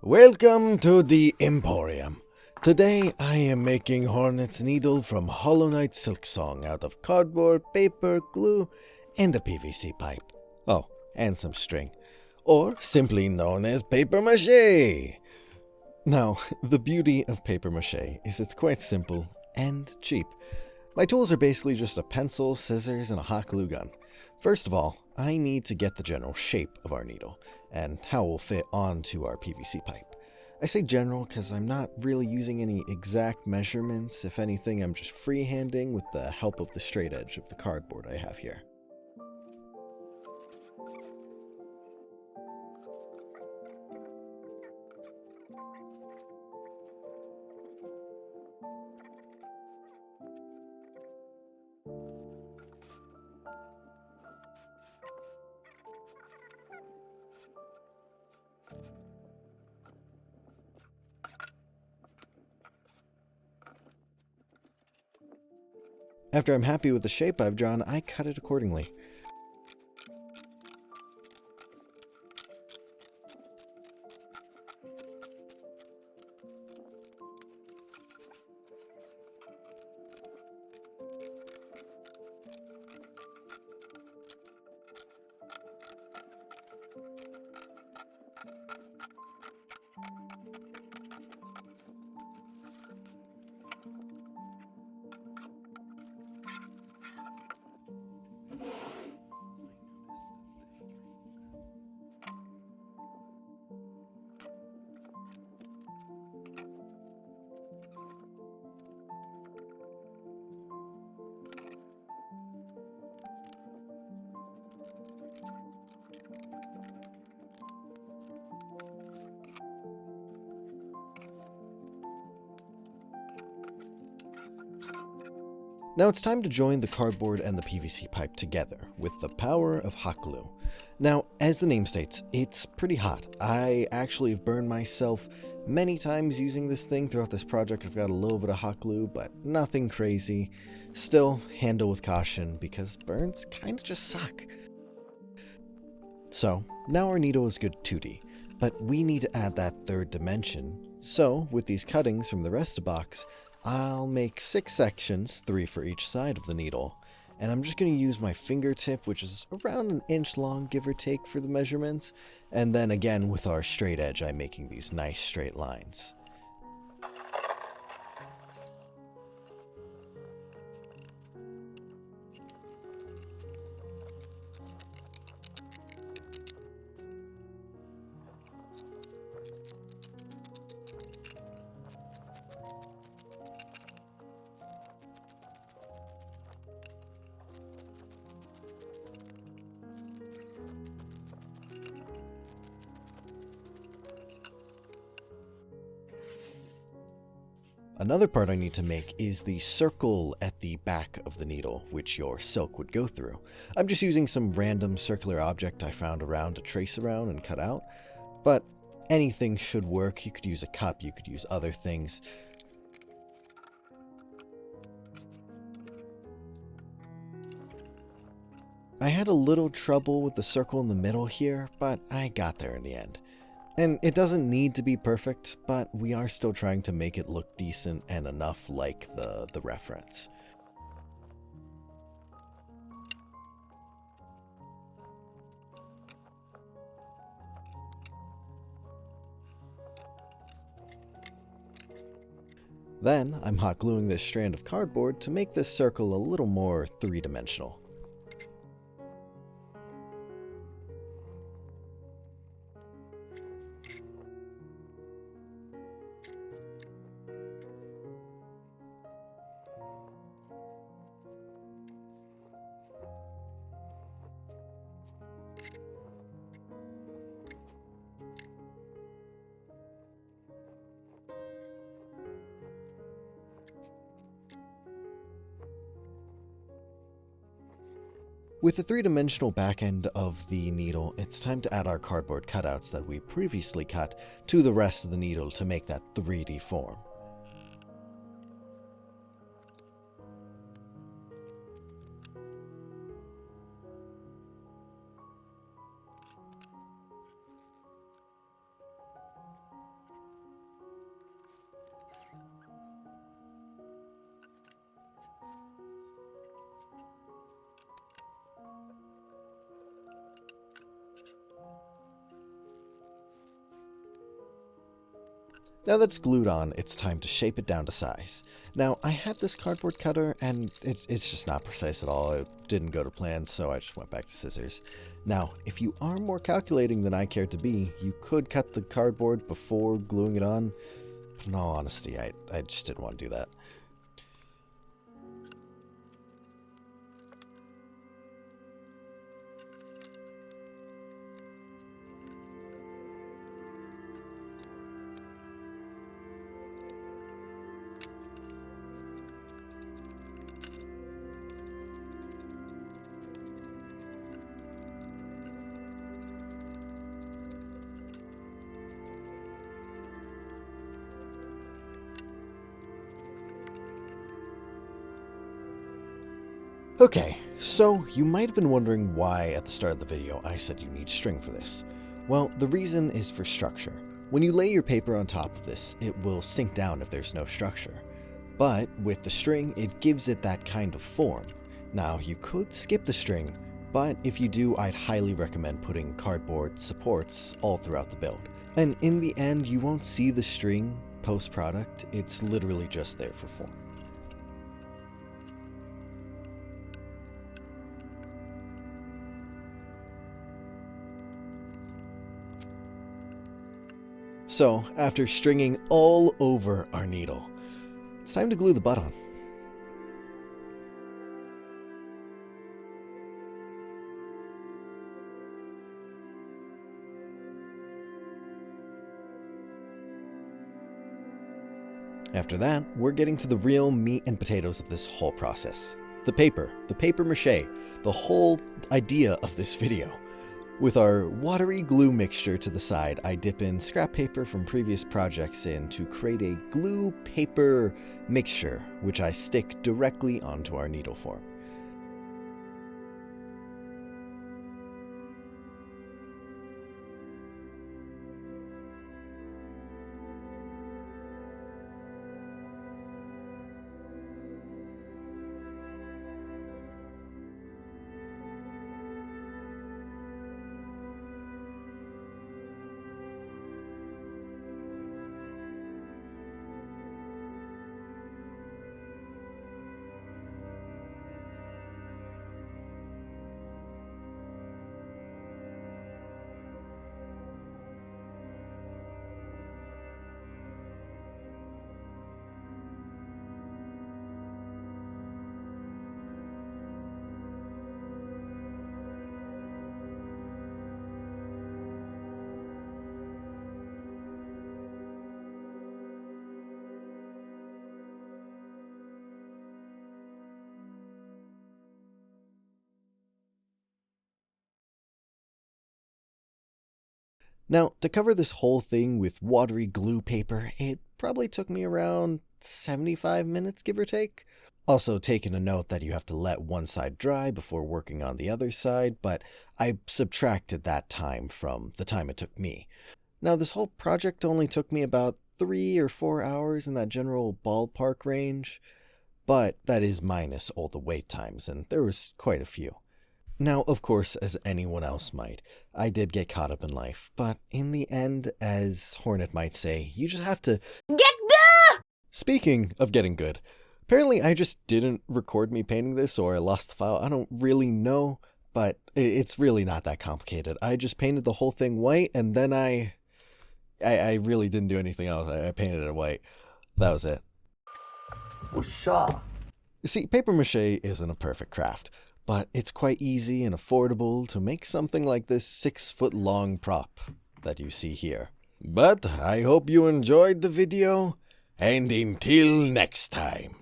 Welcome to the Emporium. Today I am making Hornet's needle from hollowknight silksong out of cardboard, paper, glue, and a PVC pipe. Oh, and some string. Or simply known as paper mache. Now, the beauty of paper mache is it's quite simple and cheap. My tools are basically just a pencil, scissors, and a hot glue gun. First of all, I need to get the general shape of our needle and how it will fit onto our PVC pipe. I say general because I'm not really using any exact measurements. If anything, I'm just freehanding with the help of the straight edge of the cardboard I have here. After I'm happy with the shape I've drawn, I cut it accordingly. Now it's time to join the cardboard and the PVC pipe together with the power of hot glue. Now, as the name states, it's pretty hot. I actually have burned myself many times using this thing throughout this project. I've got a little bit of hot glue, but nothing crazy. Still, handle with caution because burns kind of just suck. So, now our needle is good 2D, but we need to add that third dimension. So, with these cuttings from the rest of the box, I'll make 6 sections, 3 for each side of the needle, and I'm just going to use my fingertip, which is around an inch long, give or take, for the measurements, and then again with our straight edge, I'm making these nice straight lines. Another part I need to make is the circle at the back of the needle, which your silk would go through. I'm just using some random circular object I found around to trace around and cut out, but anything should work. You could use a cup, you could use other things. I had a little trouble with the circle in the middle here, but I got there in the end. And it doesn't need to be perfect, but we are still trying to make it look decent and enough like the reference. Then I'm hot gluing this strand of cardboard to make this circle a little more three-dimensional. With the three-dimensional back end of the needle, it's time to add our cardboard cutouts that we previously cut to the rest of the needle to make that 3D form. Now that it's glued on, it's time to shape it down to size. Now, I had this cardboard cutter, and it's just not precise at all. It didn't go to plan, so I just went back to scissors. Now, if you are more calculating than I care to be, you could cut the cardboard before gluing it on. But in all honesty, I just didn't want to do that. Okay, so you might have been wondering why at the start of the video I said you need string for this. Well, the reason is for structure. When you lay your paper on top of this, it will sink down if there's no structure. But with the string, it gives it that kind of form. Now, you could skip the string, but if you do, I'd highly recommend putting cardboard supports all throughout the build. And in the end, you won't see the string post-product, it's literally just there for form. So, after stringing all over our needle, it's time to glue the butt on. After that, we're getting to the real meat and potatoes of this whole process. The paper mache, the whole idea of this video. With our watery glue mixture to the side, I dip in scrap paper from previous projects in to create a glue paper mixture, which I stick directly onto our needle form. Now, to cover this whole thing with watery glue paper, it probably took me around 75 minutes, give or take. Also, taking a note that you have to let one side dry before working on the other side, but I subtracted that time from the time it took me. Now, this whole project only took me about 3 or 4 hours in that general ballpark range, but that is minus all the wait times, and there was quite a few. Now, of course, as anyone else might, I did get caught up in life, but in the end, as Hornet might say, you just have to get the... Speaking of getting good, apparently I just didn't record me painting this, or I lost the file. I don't really know, but it's really not that complicated. I just painted the whole thing white, and then I really didn't do anything else. I painted it white. That was it. You see, paper mache isn't a perfect craft, but it's quite easy and affordable to make something like this 6-foot-long prop that you see here. But I hope you enjoyed the video, and until next time.